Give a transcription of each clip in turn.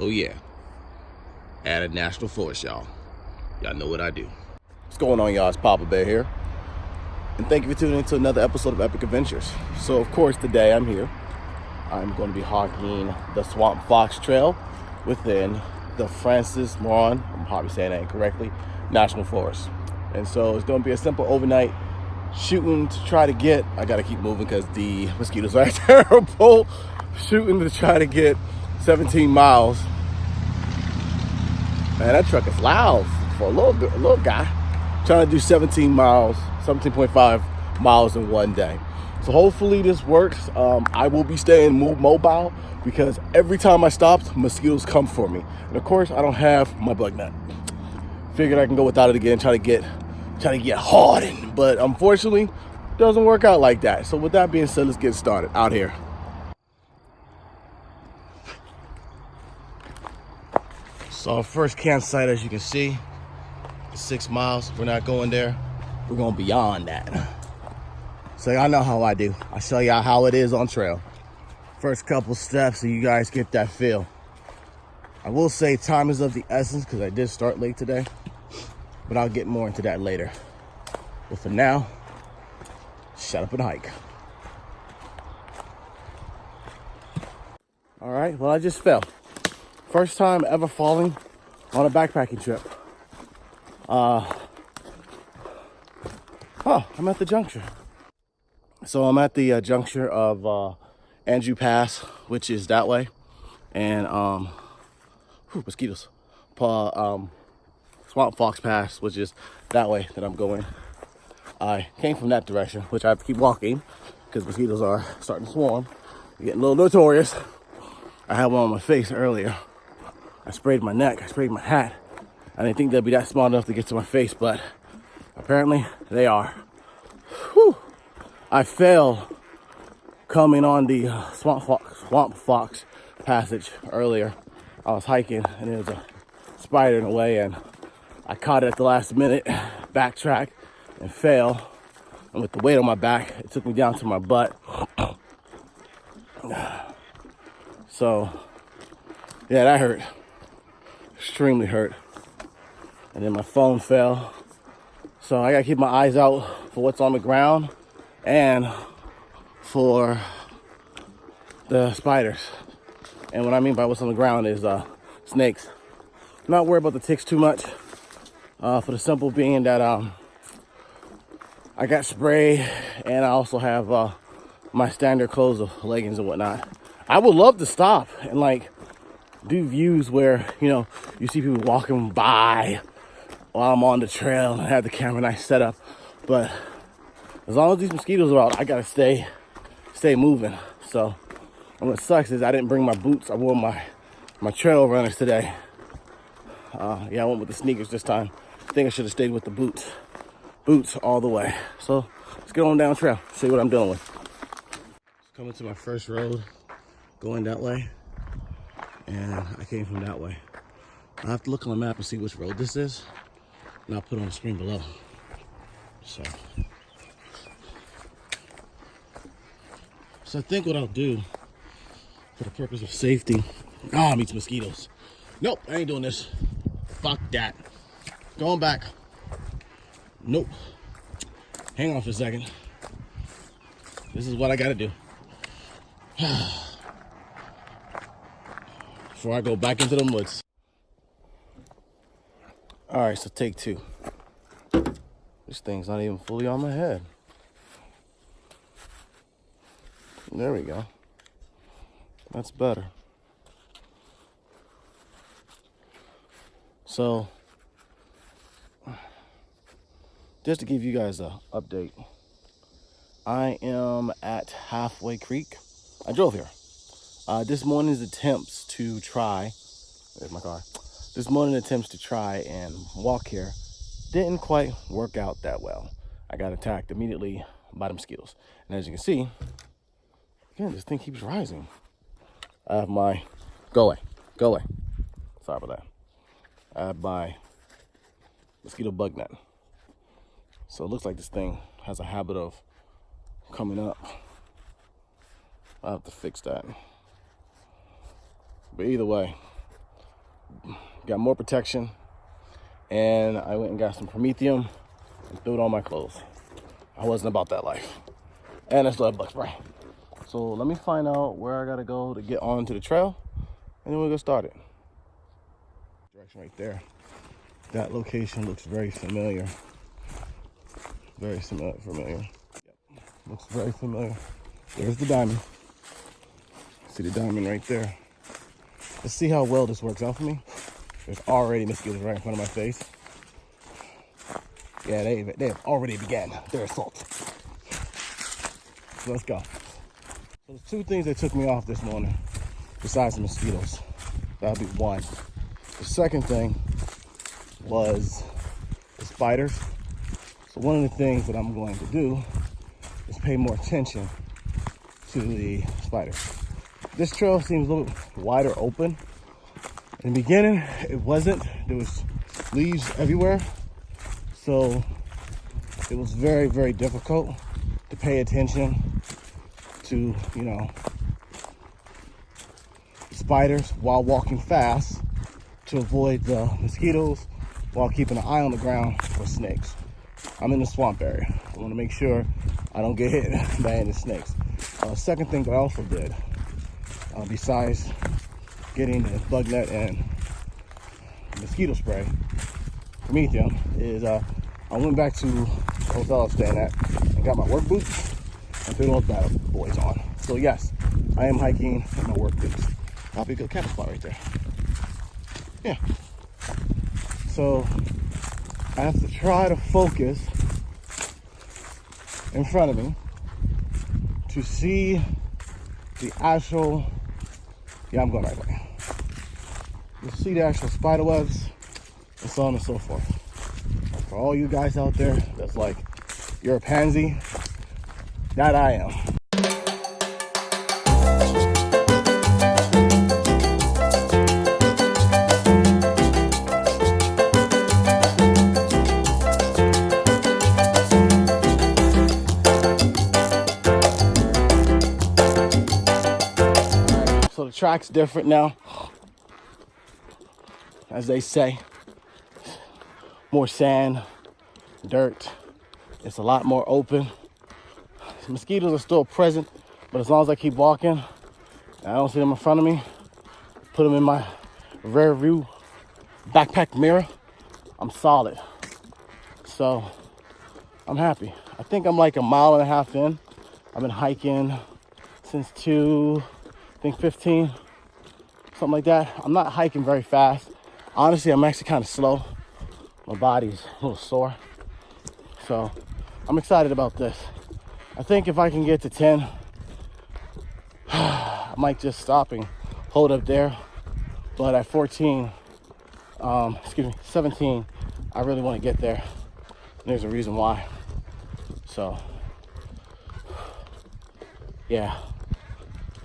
Oh yeah, at a national forest, y'all. Y'all know what I do. What's going on, y'all? It's Papa Bear here. And thank you for tuning in to another episode of Epic Adventures. So, of course, today I'm here. I'm going to be hiking the Swamp Fox Trail within the Francis Moron, I'm probably saying that incorrectly, National Forest. And so it's going to be a simple overnight shooting to try to get, I got to keep moving because the mosquitoes are terrible, shooting to try to get 17 miles. Man, that truck is loud for a little guy. Trying to do 17 miles, 17.5 miles in one day. So hopefully this works. I will be staying mobile because every time I stopped, mosquitoes come for me. And of course, I don't have my bug net. Figured I can go without it again, try to get hardened. But unfortunately, it doesn't work out like that. So with that being said, let's get started out here. So our first campsite, as you can see, is 6 miles. We're not going there. We're going beyond that. So y'all know how I do. I show y'all how it is on trail. First couple steps so you guys get that feel. I will say time is of the essence because I did start late today, but I'll get more into that later. But for now, shut up and hike. All right, well, I just fell. First time ever falling on a backpacking trip. I'm at the juncture. So I'm at the juncture of Andrew Pass, which is that way, and mosquitoes. Swamp Fox Pass, which is that way that I'm going. I came from that direction, which I have to keep walking because mosquitoes are starting to swarm. They're getting a little notorious. I had one on my face earlier. I sprayed my neck, I sprayed my hat. I didn't think they'd be that small enough to get to my face, but apparently they are. Whew. I fell coming on the Swamp Fox passage earlier. I was hiking and there was a spider in the way and I caught it at the last minute, backtracked and fell. And with the weight on my back, it took me down to my butt. So, yeah, that hurt. Extremely hurt. And then my phone fell. So I gotta keep my eyes out for what's on the ground and for the spiders. And what I mean by what's on the ground is snakes. I'm not worried about the ticks too much, for the simple being that I got spray and I also have my standard clothes of leggings and whatnot. I would love to stop and like do views where, you know, you see people walking by while I'm on the trail and have the camera nice set up. But as long as these mosquitoes are out, I gotta stay moving. So, and what sucks is I didn't bring my boots. I wore my trail runners today. Yeah, I went with the sneakers this time. I think I should have stayed with the boots all the way. So let's get on down trail, see what I'm dealing with. Coming to my first road, going that way, and I came from that way. I have to look on the map and see which road this is, and I'll put it on the screen below. So I think what I'll do for the purpose of safety, I meet mosquitoes. Nope, I ain't doing this. Fuck that. Going back. Nope. Hang on for a second. This is what I gotta do. Before I go back into the woods. All right, so take two. This thing's not even fully on my head. There we go. That's better. So, just to give you guys an update, I am at Halfway Creek. I drove here. This morning's attempts to try, there's my car. This morning's attempts to try and walk here didn't quite work out that well. I got attacked immediately by the mosquitoes. And as you can see, again, this thing keeps rising. I have my, go away. Sorry about that. I have my mosquito bug net. So it looks like this thing has a habit of coming up. I'll have to fix that. But either way, got more protection, and I went and got some Prometheum and threw it on my clothes. I wasn't about that life. And I still have bug spray. So let me find out where I gotta go to get onto the trail, and then we'll get started. Direction right there. That location looks very familiar. Very familiar. Yep. Looks very familiar. There's the diamond. See the diamond right there. Let's see how well this works out for me. There's already mosquitoes right in front of my face. Yeah, they have already began their assault. So let's go. So there's two things that took me off this morning besides the mosquitoes. That'll be one. The second thing was the spiders. So one of the things that I'm going to do is pay more attention to the spiders. This trail seems a little wider open. In the beginning, it wasn't. There was leaves everywhere. So it was very, very difficult to pay attention to, spiders while walking fast to avoid the mosquitoes while keeping an eye on the ground for snakes. I'm in the swamp area. I want to make sure I don't get hit by any snakes. Second thing that I also did, besides getting the bug net and mosquito spray, Prometheum, is I went back to the hotel I was staying at and got my work boots and threw those bad boys on. So yes, I am hiking in my work boots. Probably a good camp spot right there. Yeah. So I have to try to focus in front of me to see the actual, I'm going right way. You see the actual spider webs and so on and so forth. For all you guys out there that's like, you're a pansy, that I am. So the track's different now, as they say. More sand, dirt. It's a lot more open. The mosquitoes are still present, but as long as I keep walking and I don't see them in front of me, put them in my rear view backpack mirror, I'm solid. So I'm happy. I think I'm like a mile and a half in. I've been hiking since 15, something like that. I'm not hiking very fast. Honestly, I'm actually kind of slow. My body's a little sore. So I'm excited about this. I think if I can get to 10, I might just stop and hold up there. But at 17, I really want to get there. And there's a reason why. So, yeah.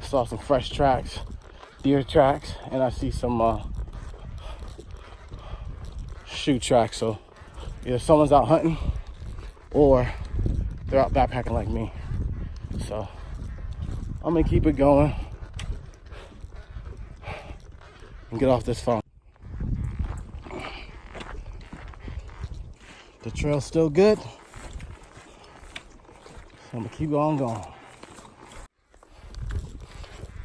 Saw some fresh tracks, deer tracks, and I see some shoe tracks. So either someone's out hunting or they're out backpacking like me. So I'm gonna keep it going and get off this phone. The trail's still good, so I'm gonna keep on going.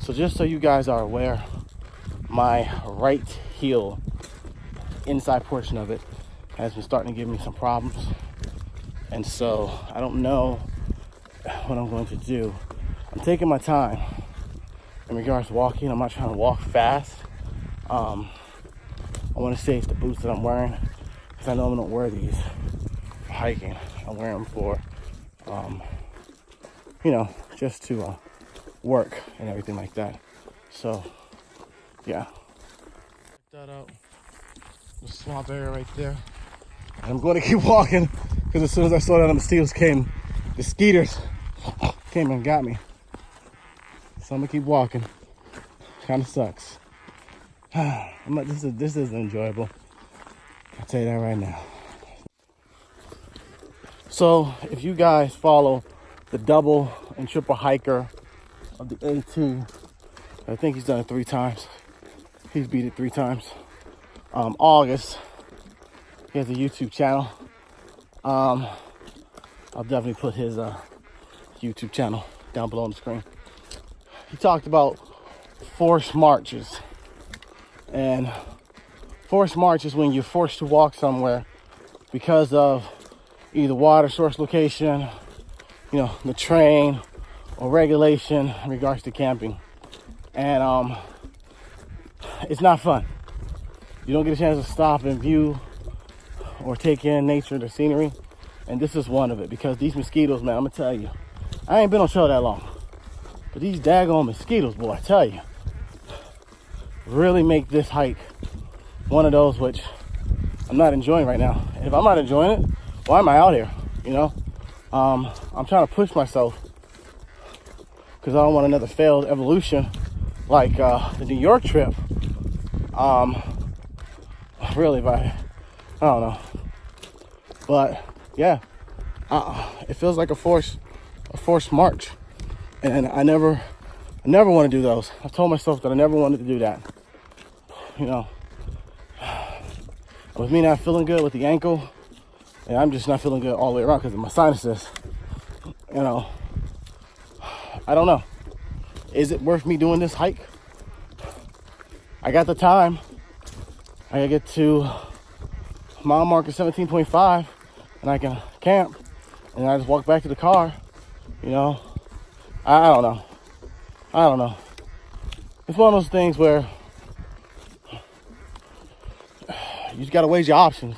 So just so you guys are aware, my right heel, inside portion of it, has been starting to give me some problems. And so I don't know what I'm going to do. I'm taking my time in regards to walking. I'm not trying to walk fast. I want to save the boots that I'm wearing, because I normally don't wear these for hiking. I wear them for, just to work and everything like that. So, yeah. Check that out. The swamp area right there. And I'm going to keep walking, because as soon as I saw that the mosquitoes came, the skeeters came and got me. So I'm gonna keep walking. Kind of sucks. This is enjoyable. I'll tell you that right now. So if you guys follow the double and triple hiker of the AT, I think he's done it 3 times. He's beat it 3 times. August. He has a YouTube channel. I'll definitely put his YouTube channel down below on the screen. He talked about forced marches. And forced march is when you're forced to walk somewhere because of either water source location, the train, or regulation in regards to camping. And it's not fun. You don't get a chance to stop and view or take in nature, the scenery. And this is one of it, because these mosquitoes, man, I'm gonna tell you, I ain't been on trail that long, but these daggone mosquitoes, boy, I tell you, really make this hike one of those which I'm not enjoying right now. And if I'm not enjoying it, why am I out here? I'm trying to push myself because I don't want another failed evolution like the New York trip. Really, but I don't know. But yeah, it feels like a forced march, and I never want to do those. I've told myself that I never wanted to do that. With me not feeling good with the ankle, and I'm just not feeling good all the way around because of my sinuses. I don't know. Is it worth me doing this hike? I got the time. I gotta get to mile marker 17.5, and I can camp, and I just walk back to the car. I don't know. It's one of those things where you just gotta weigh your options,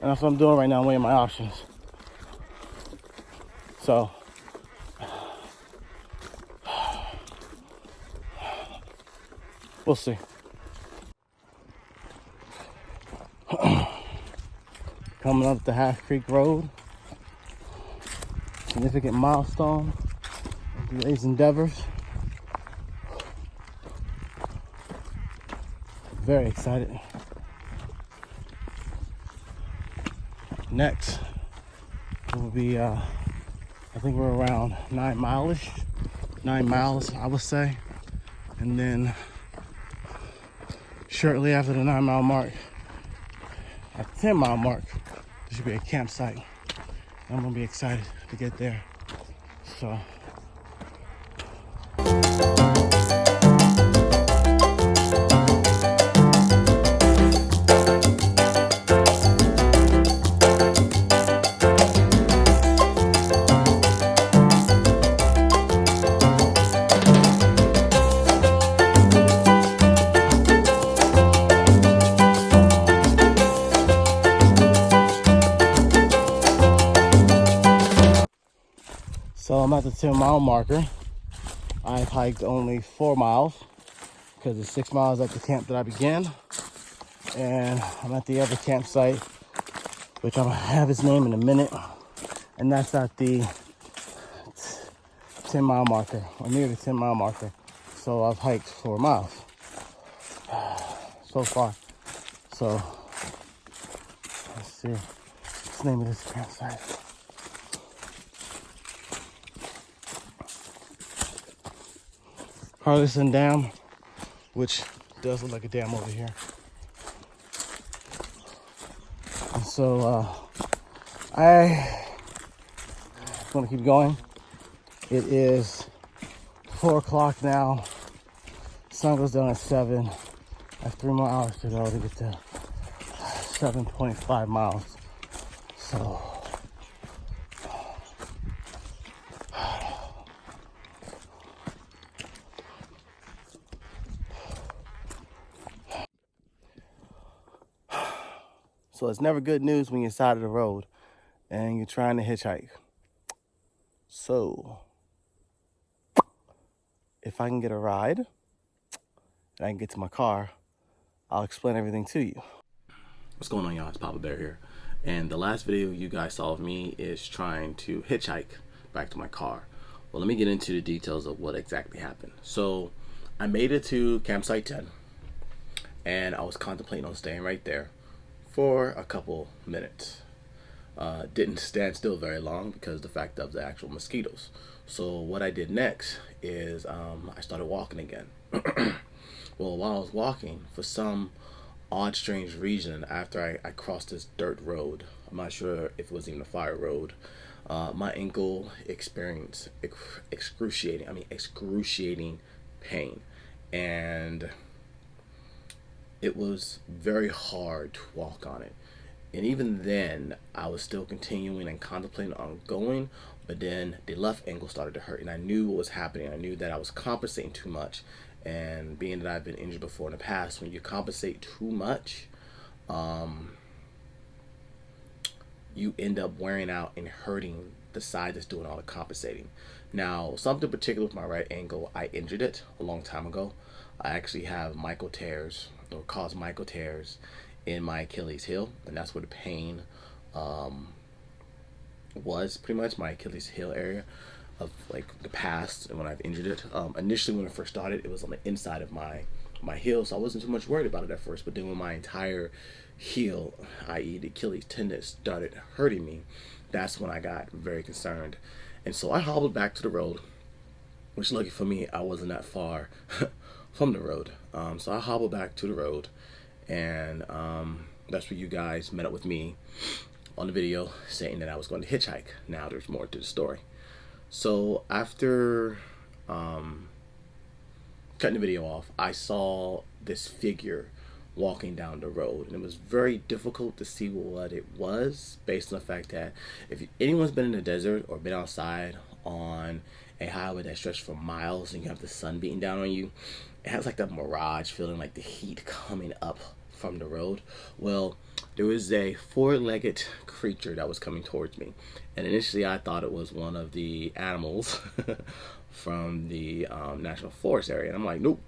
and that's what I'm doing right now. I'm weighing my options. So we'll see. Coming up the Half Creek Road, significant milestone of today's endeavors. Very excited. Next will be, I think we're around 9 miles, I would say. And then shortly after the 9 mile mark, at the 10 mile mark, there should be a campsite. I'm gonna be excited to get there. So I'm at the 10 mile marker. I've hiked only 4 miles because it's 6 miles at the camp that I began. And I'm at the other campsite, which I'm gonna have his name in a minute. And that's at the 10 mile marker, or near the 10 mile marker. So I've hiked 4 miles so far. So let's see, what's the name of this campsite? Harlison Dam, which does look like a dam over here. And so I want to keep going. It is 4 o'clock now. Sun goes down at 7. I have 3 more hours to go to get to 7.5 miles. So it's never good news when you're side of the road and you're trying to hitchhike. So if I can get a ride and I can get to my car, I'll explain everything to you. What's going on, y'all? It's Papa Bear here. And the last video you guys saw of me is trying to hitchhike back to my car. Well, let me get into the details of what exactly happened. So I made it to campsite 10 and I was contemplating on staying right there for a couple minutes. Didn't stand still very long because of the fact of the actual mosquitoes. So what I did next is I started walking again. Well, while I was walking, for some odd, strange region after I crossed this dirt road. I'm not sure if it was even a fire road. My ankle experienced excruciating pain, and it was very hard to walk on it. And even then, I was still continuing and contemplating on going, but then the left ankle started to hurt, and I knew what was happening. I knew that I was compensating too much, and being that I've been injured before in the past, when you compensate too much, you end up wearing out and hurting the side that's doing all the compensating. Now, something particular with my right ankle, I injured it a long time ago. I actually have micro tears, or caused micro tears in my Achilles heel, and that's where the pain was pretty much my Achilles heel area of like the past and when I've injured it. Initially, when I first started, it was on the inside of my heel, so I wasn't too much worried about it at first. But then when my entire heel, i.e. the Achilles tendon, started hurting me, that's when I got very concerned. And so I hobbled back to the road, which lucky for me, I wasn't that far from the road. So I hobbled back to the road, and that's where you guys met up with me on the video saying that I was going to hitchhike. Now there's more to the story. So after cutting the video off, I saw this figure walking down the road, and it was very difficult to see what it was based on the fact that if anyone's been in the desert or been outside on a highway that stretched for miles and you have the sun beating down on you, it has like that mirage feeling, like the heat coming up from the road. Well, there was a four-legged creature that was coming towards me, and initially I thought it was one of the animals from the national forest area, and I'm like, nope,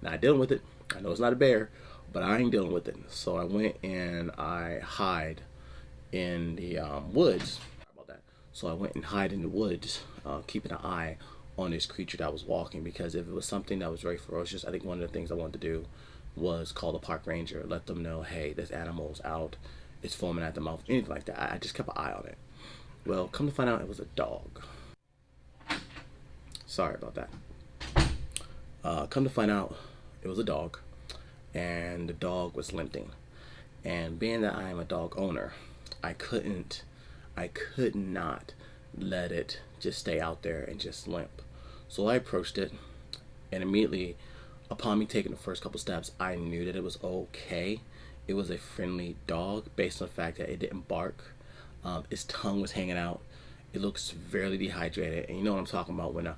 not dealing with it. I know it's not a bear, but I ain't dealing with it. So I went and I hide in the woods. Sorry about that. So I went and hide in the woods, keeping an eye on this creature that was walking, because if it was something that was very ferocious, I think one of the things I wanted to do was call the park ranger, let them know, hey, this animal's out, it's foaming at the mouth, anything like that. I just kept an eye on it. Well, come to find out, it was a dog. Sorry about that. Come to find out, it was a dog, and the dog was limping. And being that I am a dog owner, I could not let it just stay out there and just limp. So I approached it, and immediately upon me taking the first couple steps, I knew that it was okay. It was a friendly dog based on the fact that it didn't bark. Its tongue was hanging out. It looked severely dehydrated, and you know what I'm talking about when a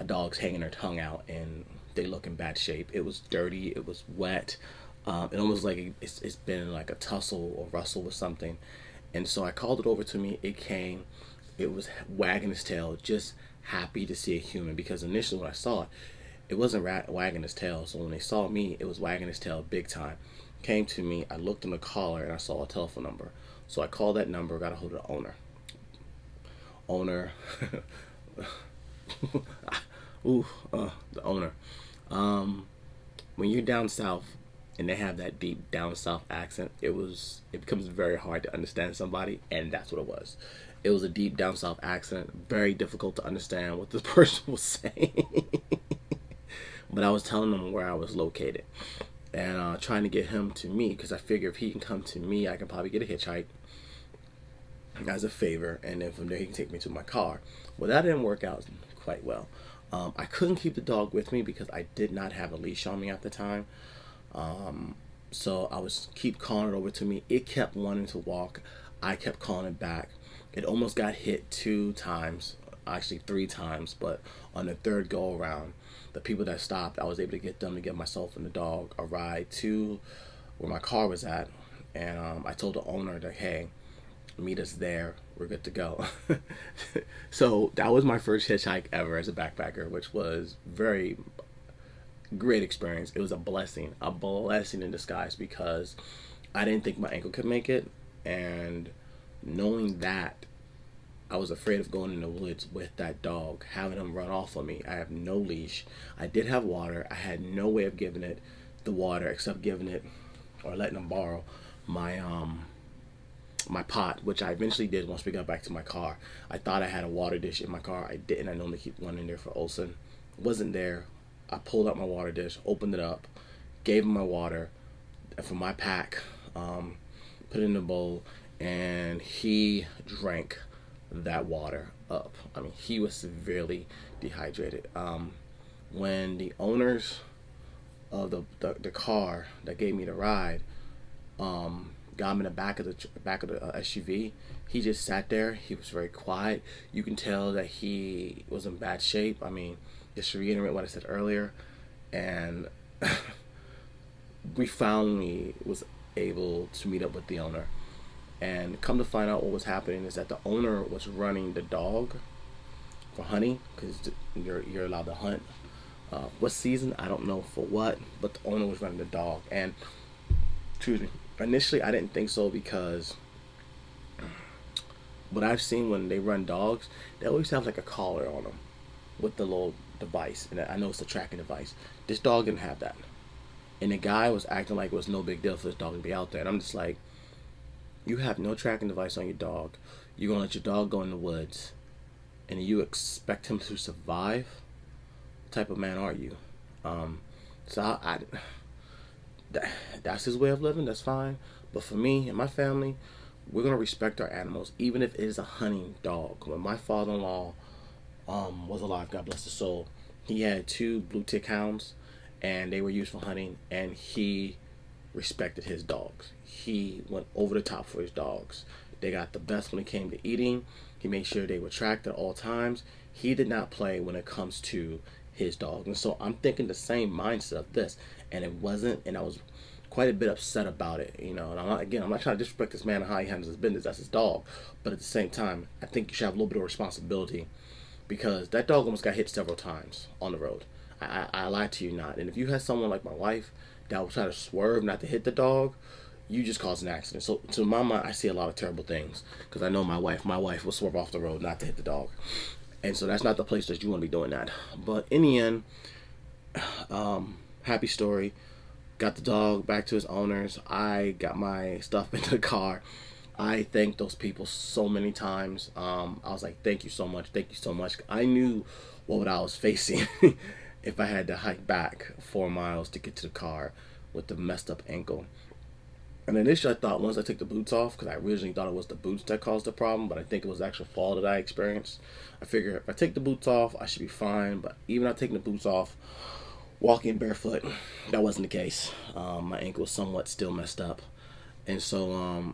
dog's hanging their tongue out and they look in bad shape. It was dirty. It was wet. It almost like it's been in like a tussle or rustle with something. And so I called it over to me. It came. It was wagging its tail, just happy to see a human, because initially when I saw it, it wasn't wagging its tail. So when they saw me, it was wagging its tail big time. Came to me, I looked in the collar, and I saw a telephone number. So I called that number, got a hold of the owner. The owner. When you're down south and they have that deep down south accent, it becomes very hard to understand somebody, and that's what it was. It was a deep down south accent, very difficult to understand what this person was saying. But I was telling them where I was located, and trying to get him to me, because I figure if he can come to me, I can probably get a hitchhike as a favor, and then from there he can take me to my car. Well, that didn't work out quite well. I couldn't keep the dog with me because I did not have a leash on me at the time. So I was keep calling it over to me. It kept wanting to walk. I kept calling it back. It almost got hit 2 times, actually 3 times, but on the third go around, the people that stopped, I was able to get them to give myself and the dog a ride to where my car was at. And I told the owner that, hey, meet us there, we're good to go. So that was my first hitchhike ever as a backpacker, which was very great experience. It was a blessing in disguise, because I didn't think my ankle could make it, and knowing that, I was afraid of going in the woods with that dog, having him run off on me. I have no leash. I did have water. I had no way of giving it the water except giving it or letting him borrow my my pot, which I eventually did once we got back to my car. I thought I had a water dish in my car. I didn't. I normally keep one in there for Olsen. Wasn't there. I pulled out my water dish, opened it up, gave him my water from my pack, put it in a bowl, and he drank that water up. I mean, he was severely dehydrated. When the owners of the car that gave me the ride got him in the back of the SUV, he just sat there. He was very quiet. You can tell that he was in bad shape. I mean, just to reiterate what I said earlier, and we finally was able to meet up with the owner. And come to find out, what was happening is that the owner was running the dog for hunting, because you're allowed to hunt. What season, I don't know for what, but the owner was running the dog. And excuse me, initially I didn't think so, because what I've seen when they run dogs, they always have like a collar on them with the little device, and I know it's a tracking device. This dog didn't have that, and the guy was acting like it was no big deal for this dog to be out there. And I'm just like, you have no tracking device on your dog. You're gonna let your dog go in the woods, and you expect him to survive? What type of man are you? So that's his way of living. That's fine. But for me and my family, we're gonna respect our animals, even if it is a hunting dog. When my father-in-law was alive, God bless his soul, he had 2 blue tick hounds, and they were used for hunting, and he respected his dogs. He went over the top for his dogs. They got the best when it came to eating. He made sure they were tracked at all times. He did not play when it comes to his dog. And so I'm thinking the same mindset of this, and it wasn't, and I was quite a bit upset about it, you know. And I'm not trying to disrespect this man and how he handles his business. That's his dog. But at the same time, I think you should have a little bit of responsibility, because that dog almost got hit several times on the road. I lie to you not. And if you had someone like my wife that would try to swerve not to hit the dog, you just caused an accident. So to my mind, I see a lot of terrible things, because I know my wife will swerve off the road not to hit the dog. And so that's not the place that you want to be doing that. But in the end, happy story. Got the dog back to his owners. I got my stuff into the car. I thanked those people so many times. I was like, thank you so much. Thank you so much. I knew what I was facing if I had to hike back 4 miles to get to the car with the messed up ankle. And initially I thought, once I took the boots off, because I originally thought it was the boots that caused the problem, but I think it was the actual fall that I experienced. I figured if I take the boots off, I should be fine. But even after taking the boots off, walking barefoot, that wasn't the case. My ankle was somewhat still messed up. And so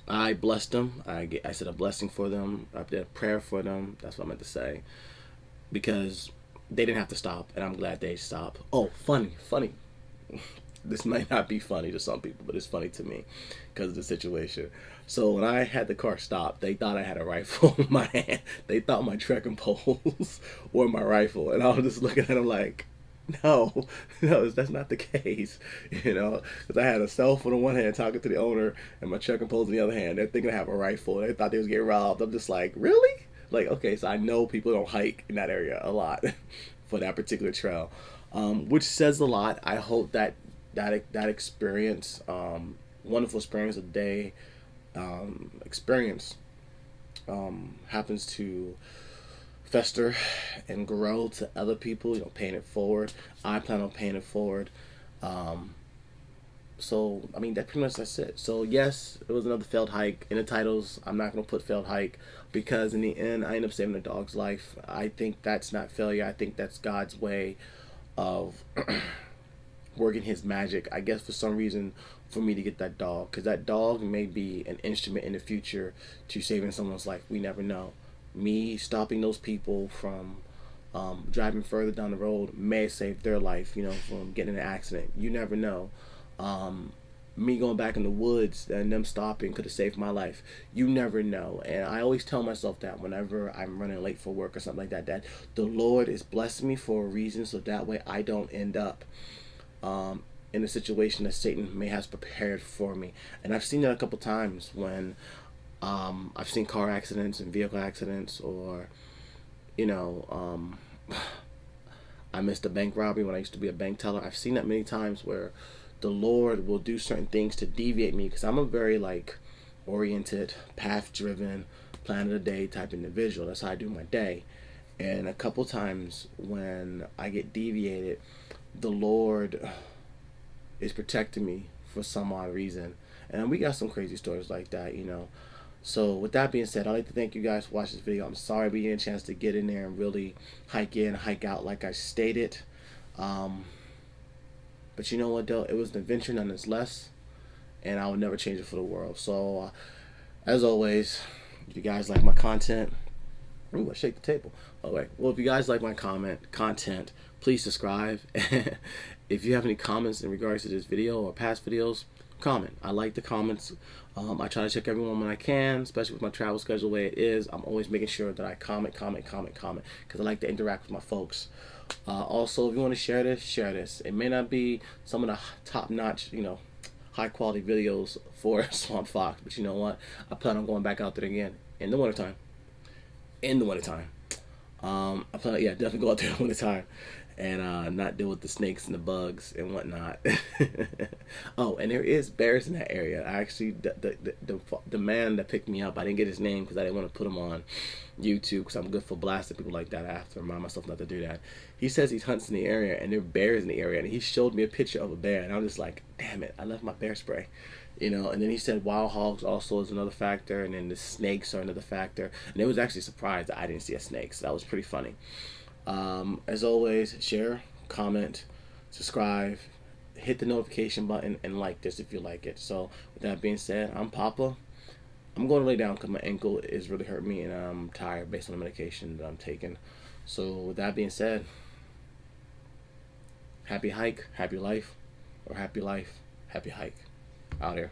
I blessed them. I said a blessing for them. I did a prayer for them. That's what I meant to say. Because they didn't have to stop, and I'm glad they stopped. Oh, funny. This might not be funny to some people, but it's funny to me because of the situation. So when I had the car stop, they thought I had a rifle in my hand. They thought my trekking poles were my rifle, and I was just looking at them like, no, that's not the case, you know, because I had a cell phone in one hand talking to the owner and my trekking poles in the other hand. They're thinking I have a rifle. They thought they was getting robbed. I'm just like, really? Like, okay, so I know people don't hike in that area a lot for that particular trail, which says a lot. I hope that experience, wonderful experience of the day, experience happens to fester and grow to other people, you know, paying it forward. I plan on paying it forward. So, I mean, that pretty much that's it. So, yes, it was another failed hike. In the titles, I'm not going to put failed hike, because in the end, I end up saving the dog's life. I think that's not failure. I think that's God's way of working his magic, I guess, for some reason, for me to get that dog. Because that dog may be an instrument in the future to saving someone's life. We never know. Me stopping those people from driving further down the road may save their life, you know, from getting in an accident. You never know. Me going back in the woods and them stopping could have saved my life. You never know. And I always tell myself that whenever I'm running late for work or something like that, that the Lord is blessing me for a reason, so that way I don't end up in a situation that Satan may have prepared for me. And I've seen that a couple times when I've seen car accidents and vehicle accidents, or, you know, I missed a bank robbery when I used to be a bank teller. I've seen that many times where the Lord will do certain things to deviate me, because I'm a very oriented, path-driven, plan of the day type individual. That's how I do my day. And a couple times when I get deviated, the Lord is protecting me for some odd reason. And we got some crazy stories like that, you know. So with that being said, I'd like to thank you guys for watching this video. I'm sorry we didn't get a chance to get in there and really hike in, hike out like I stated. But you know what though, it was an adventure nonetheless, and I would never change it for the world. So as always, if you guys like my content, ooh, I shake the table. By the way, well, if you guys like my content, please subscribe. If you have any comments in regards to this video or past videos, comment. I like the comments. I try to check everyone when I can, especially with my travel schedule the way it is. I'm always making sure that I comment, because I like to interact with my folks. Also, if you want to share this, share this. It may not be some of the top-notch, you know, high-quality videos for Swamp Fox, but you know what? I plan on going back out there again in the wintertime. I plan, yeah, definitely go out there in the wintertime and not deal with the snakes and the bugs and whatnot. Oh, and there is bears in that area. I actually, the man that picked me up, I didn't get his name because I didn't want to put him on YouTube because I'm good for blasting people like that. I have to remind myself not to do that. He says he hunts in the area and there are bears in the area, and he showed me a picture of a bear, and I'm just like, damn it, I left my bear spray. You know, and then he said wild hogs also is another factor, and then the snakes are another factor. And it was actually surprised that I didn't see a snake, so that was pretty funny. As always, share, comment, subscribe, hit the notification button, and like this if you like it. So with that being said, I'm Papa. I'm going to lay down because my ankle is really hurting me, and I'm tired based on the medication that I'm taking. So with that being said, happy hike, happy life, or happy life, happy hike. Out here.